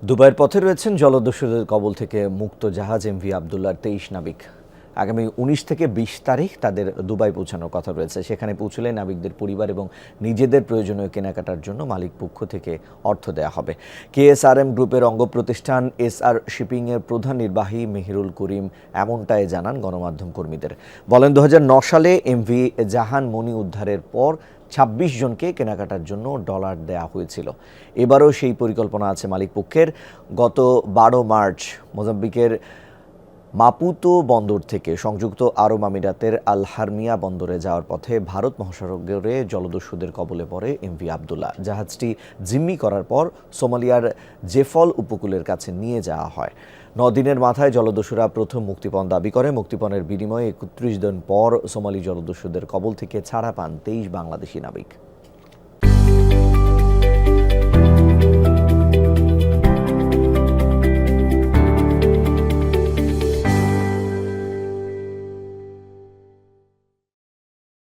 দুবাইয়ের পথে রয়েছেন জলদস্যুদের কবল থেকে মুক্ত জাহাজ এমভি আবদুল্লাহর ২৩ নাবিক। আগামী ১৯ থেকে ২০ তারিখ তাদের দুবাই পৌঁছানোর কথা রয়েছে। সেখানে পৌঁছলে নাবিকদের পরিবার এবং নিজেদের প্রয়োজনীয় কেনাকাটার জন্য মালিক পক্ষ থেকে অর্থ দেওয়া হবে। কেএসআরএম গ্রুপের অঙ্গ প্রতিষ্ঠান এসআর শিপিংয়ের প্রধান নির্বাহী মেহেরুল করিম এমনটাই জানান গণমাধ্যম কর্মীদের। বলেন, ২০০৯ সালে এমভি জাহান মনি উদ্ধারের পর ২৬ জনকে কেনাকাটার জন্য ডলার দেওয়া হয়েছিল। এবারও সেই পরিকল্পনা আছে মালিক পক্ষের। গত ১২ মার্চ মোজাম্বিকের মাপুতো বন্দর থেকে সংযুক্ত আরব আমিরাতের আল হারমিয়া বন্দরে যাওয়ার পথে ভারত মহাসাগরে জলদস্যুদের কবলে পড়ে এমভি আবদুল্লাহ। জাহাজটি জিম্মি করার পর সোমালিয়ার জেফল উপকূলের কাছে নিয়ে যাওয়া হয়। ৯ দিনের মাথায় জলদস্যুরা প্রথম মুক্তিপণ দাবি করে। মুক্তিপণের বিনিময়ে ৩১ দিন পর সোমালি জলদস্যুদের কবল থেকে ছাড়া পান ২৩ বাংলাদেশি নাবিক।